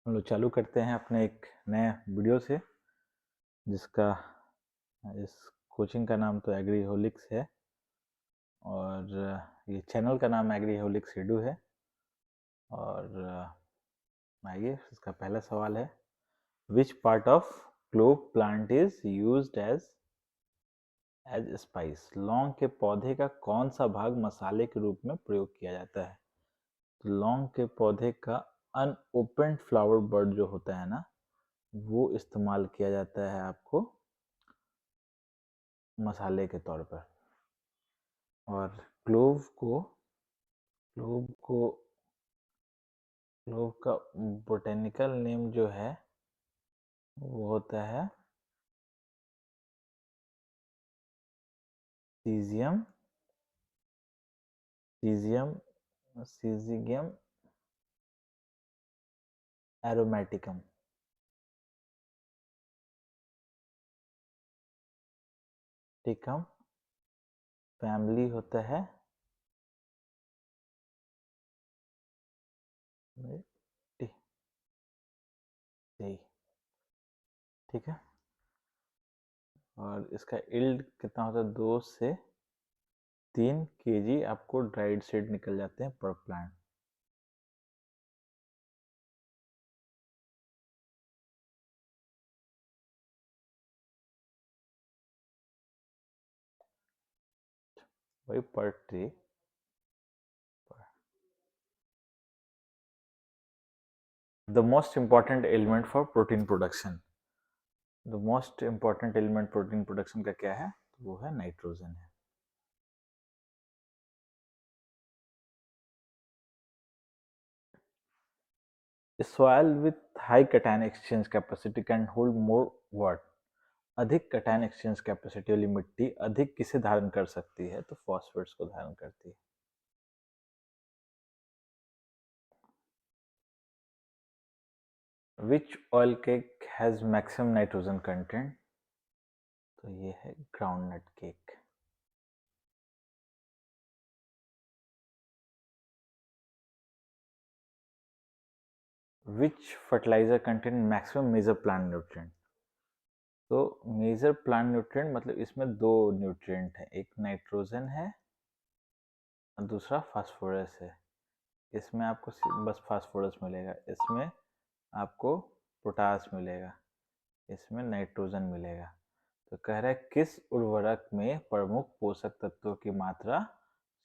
हम लोग चालू करते हैं अपने एक नए वीडियो से, जिसका इस कोचिंग का नाम तो एग्रीहोलिक्स है और ये चैनल का नाम एग्रीहोलिक्स एडू है। और आइए, इसका पहला सवाल है, which part of clove plant is used as spice? लौंग के पौधे का कौन सा भाग मसाले के रूप में प्रयोग किया जाता है? तो लौंग के पौधे का अनओपन्ड फ्लावर बर्ड जो होता है ना, वो इस्तेमाल किया जाता है आपको मसाले के तौर पर। और क्लोव को क्लोव को क्लोव का बोटेनिकल नेम जो है वो होता है सीजियम सीजियम सीजियम एरोमेटिकम। टिकम फैमिली होता है सही, ठीक है। और इसका इल्ड कितना होता है? 2 से 3 kg आपको ड्राइड सीड निकल जाते हैं पर प्लांट। वही पर tree. The most important element for protein production. The most important element protein production का क्या है? तो वो है नाइट्रोजन है। Soil with high cation exchange capacity can hold more what? अधिक कटायन एक्सचेंज कैपेसिटी वाली मिट्टी अधिक किसे धारण कर सकती है? तो फॉस्फेट्स को धारण करती है। Which oil cake has maximum nitrogen content? तो ये है groundnut cake. Which fertilizer content maximum major plant nutrient? तो मेजर प्लांट न्यूट्रिएंट मतलब इसमें 2 न्यूट्रिएंट है, एक नाइट्रोजन है और दूसरा फास्फोरस है। इसमें आपको बस फास्फोरस मिलेगा, इसमें आपको पोटास मिलेगा, इसमें नाइट्रोजन मिलेगा। तो कह रहा है किस उर्वरक में प्रमुख पोषक तत्वों की मात्रा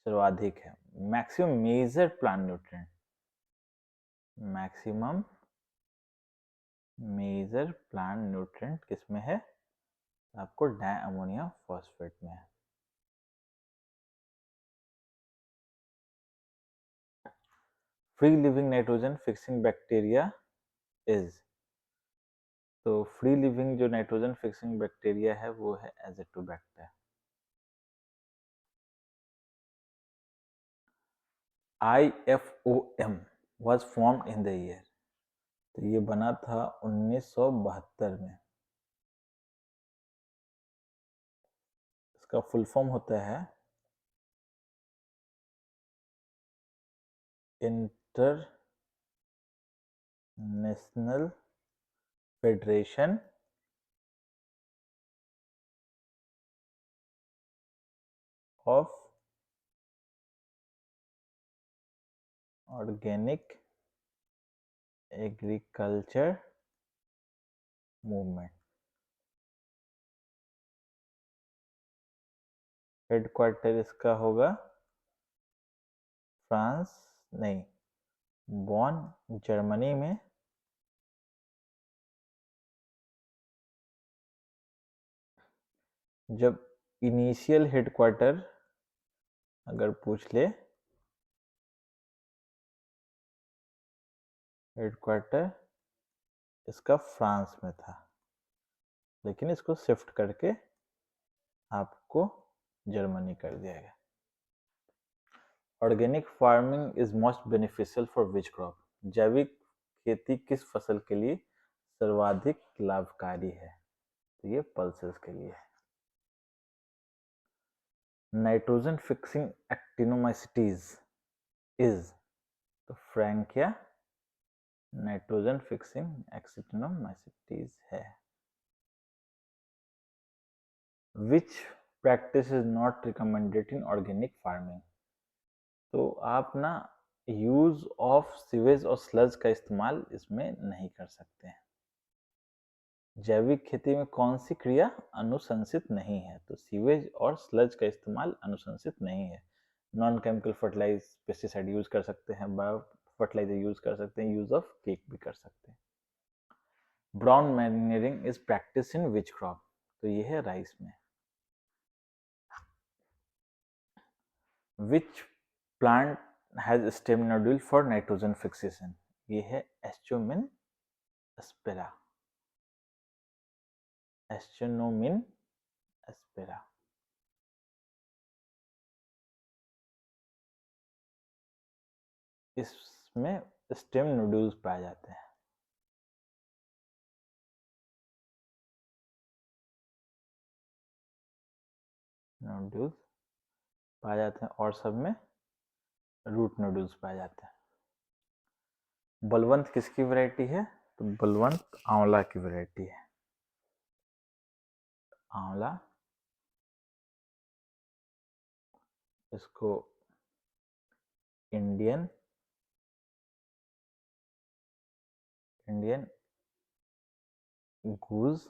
सर्वाधिक है? Maximum major plant nutrient, maximum major plant nutrient किस में है? आपको डाई अमोनियम फॉस्फेट में है। Free living nitrogen fixing bacteria is? तो फ्री लिविंग जो नाइट्रोजन फिक्सिंग बैक्टीरिया है वो है azotobacter. IFOM was formed in the year? तो ये बना था 1972 में। इसका फुल फॉर्म होता है international federation of organic agriculture movement. Headquarter इसका होगा फ्रांस नहीं, बॉन जर्मनी में। जब इनिशियल हेडक्वार्टर अगर पूछ ले, हेडक्वार्टर इसका फ्रांस में था, लेकिन इसको शिफ्ट करके आपको जर्मनी कर दिया गया। Organic farming is most beneficial for which crop? जैविक खेती किस फसल के लिए सर्वाधिक लाभकारी है? तो ये पल्सेस के लिए है। Nitrogen fixing actinomycetes is? तो फ्रैंकिया नाइट्रोजन फिक्सिंग एक्सिटोनोमाइसीटीज है। Which practice is not recommended in organic farming. तो आप ना यूज ऑफ सीवेज और स्लज का इस्तेमाल इसमें नहीं कर सकते हैं। जैविक खेती में कौन सी क्रिया अनुशंसित नहीं है? तो सीवेज और स्लज का इस्तेमाल अनुशंसित नहीं है। Non chemical fertilize pesticide use कर सकते हैं, बायो फर्टिलाइजर यूज कर सकते हैं, यूज ऑफ केक भी कर सकते हैं। Brown manuring is practice in which crop? तो ये है राइस में। Which plant has stem nodule for nitrogen fixation? ये है एस्टोमिन एस्पेरा। एस्टोनोमिन एस्पेरा। इसमें स्टेम नोड्यूल्स पाए जाते हैं। नोड्यूल्स पाए जाते हैं और सब में रूट नोड्यूल्स पाए जाते हैं। बलवंत किसकी वैरायटी है? तो बलवंत आंवला की वैरायटी है। आंवला, इसको इंडियन गूज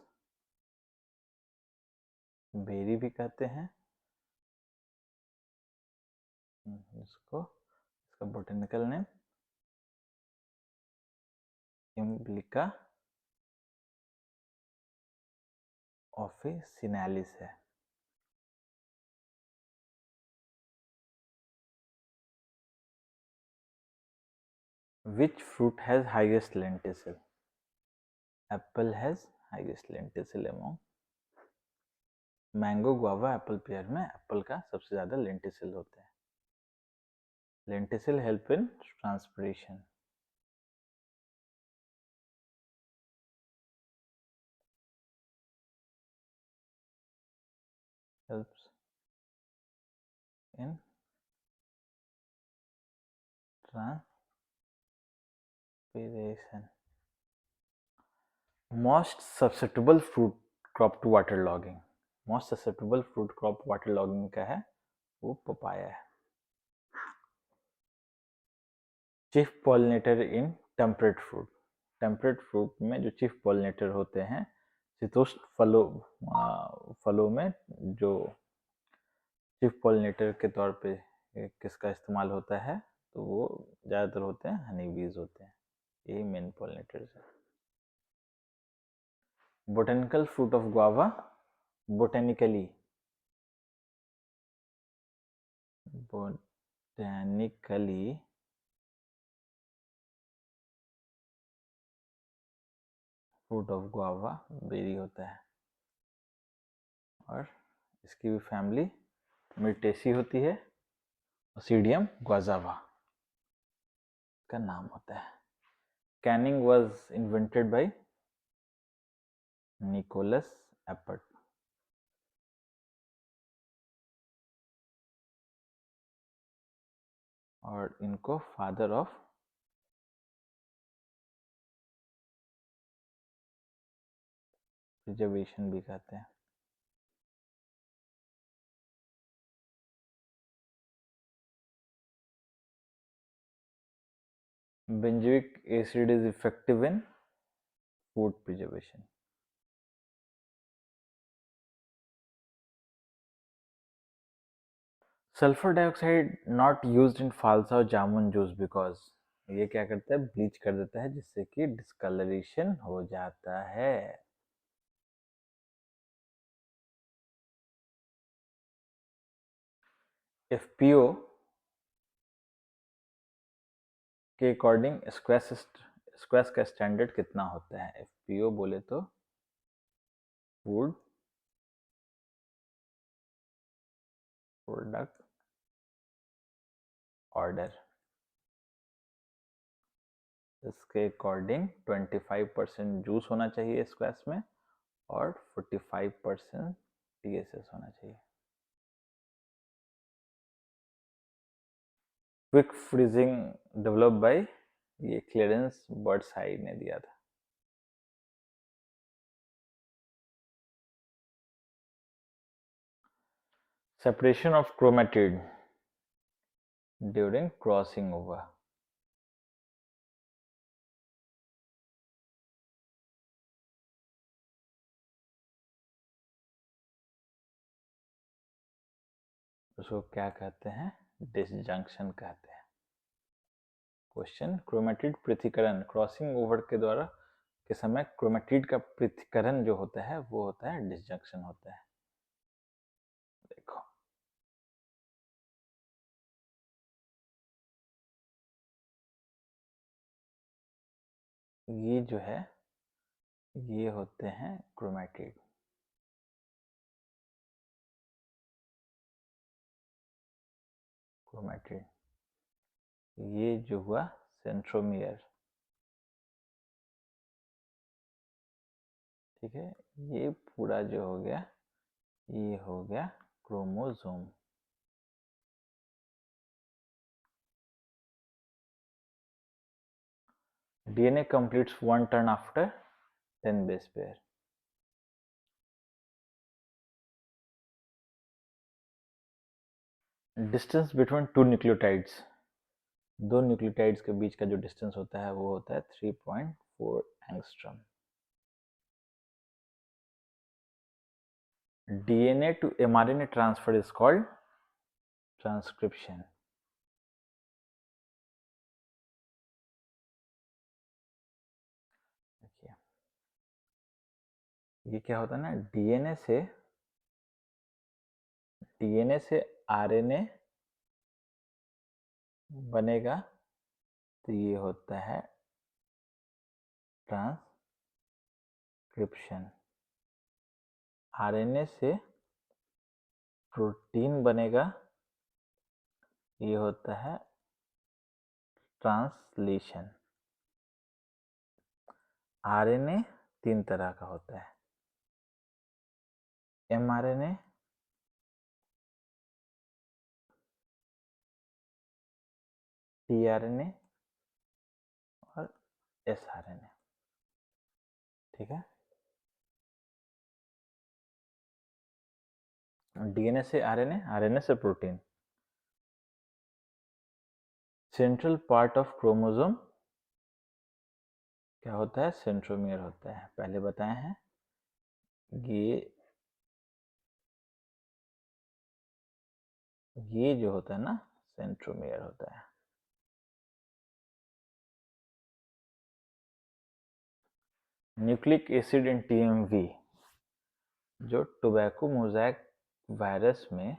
बेरी भी कहते हैं। इसको इसका बोटेनिकल नेम इम्ब्लिका ऑफिसिनालिस है। Which fruit has highest lenticule? Apple has highest lenticule among mango, guava, apple, pear में एप्पल का सबसे ज्यादा लेंटिसिल होते हैं। Lenticel help in transpiration. Helps in transpiration. Most susceptible fruit crop to water logging. Most susceptible fruit crop water logging का है वो papaya है। Chief pollinator in temperate fruit. Temperate fruit में जो चीफ पॉलिनेटर होते हैं शीतोष्ण फलों में जो चीफ पॉलिनेटर के तौर पे किसका इस्तेमाल होता है? तो वो ज़्यादातर होते हैं हनी बीज होते हैं, यही मेन पॉलिनेटर्स है। Botanical fruit of guava. Botanically fruit of guava berry होता है और इसकी भी फैमिली मिर्टेसी होती है। ओसीडियम गुआजावा का नाम होता है। Canning was invented by Nicolas Appert. और इनको फादर ऑफ प्रिजर्वेशन भी कहते हैं। Benzoic acid is effective in food preservation. Sulphur dioxide not used in phalsa और जामुन जूस बिकॉज ये क्या करता है? ब्लीच कर देता है जिससे कि डिस्कलरेशन हो जाता है। एफपीओ के अकॉर्डिंग स्क्वैश का स्टैंडर्ड कितना होता है? एफपीओ बोले तो फूड प्रोडक्ट ऑर्डर। इसके अकॉर्डिंग 25% जूस होना चाहिए स्क्वैश में और 45% टीएसएस होना चाहिए। क्विक फ्रीजिंग डेवलप्ड बाय ये क्लियरेंस बर्ड्सहाई ने दिया था। Separation of chromatid during crossing over. उसको क्या कहते हैं? डिसजंक्शन कहते हैं। क्वेश्चन, क्रोमेटिड पृथक्करण क्रॉसिंग ओवर के द्वारा के समय क्रोमेटिड का पृथक्करण जो होता है वो होता है डिसजंक्शन होता है। देखो ये जो है ये होते हैं क्रोमेटिड। क्रोमेटिड ये जो हुआ सेंट्रोमियर, ठीक है। ये पूरा जो हो गया ये हो गया chromosome. DNA completes one turn after 10 base pair। Distance between two nucleotides, दो न्यूक्लियोटाइड्स के बीच का जो डिस्टेंस होता है वो होता है 3.4 angstrom. DNA to mRNA transfer is called transcription। देखिए ये क्या होता है ना, डीएनए से आरएनए बनेगा तो ये होता है ट्रांसक्रिप्शन। आरएनए से प्रोटीन बनेगा ये होता है ट्रांसलेशन। आरएनए 3 तरह का होता है, एमआरएनए, टीआरएनए और एसआरएनए, ठीक है। डीएनए से आरएनए, आरएनए से protein. Central part of chromosome क्या होता है? सेंट्रोमियर होता है, पहले बताए हैं। ये जो होता है ना सेंट्रोमियर होता है। न्यूक्लिक एसिड इन टीएमवी, जो टोबैको मोज़ैक वायरस में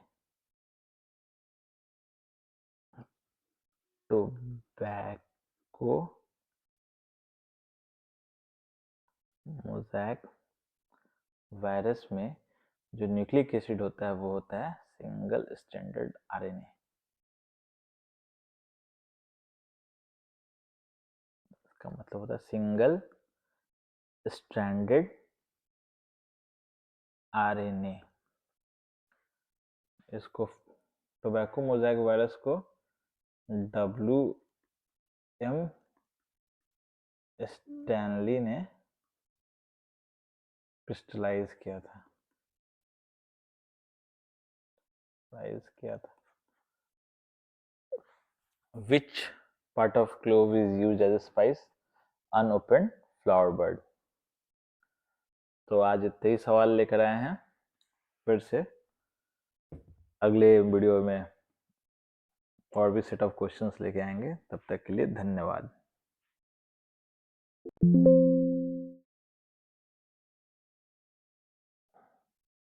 टोबैको मोज़ैक वायरस में जो न्यूक्लिक एसिड होता है वो होता है सिंगल स्ट्रैंडेड आरएनए। इसका मतलब होता है सिंगल स्ट्रैंडेड आरएनए। इसको टोबैको मोज़ैक वायरस को WM स्टैनली ने क्रिस्टलाइज किया था। Which part of clove is used as a spice? Unopened flower bud। तो आज इतने ही सवाल लेकर आए हैं, फिर से अगले वीडियो में और भी सेट ऑफ क्वेश्चंस लेके आएंगे। तब तक के लिए धन्यवाद।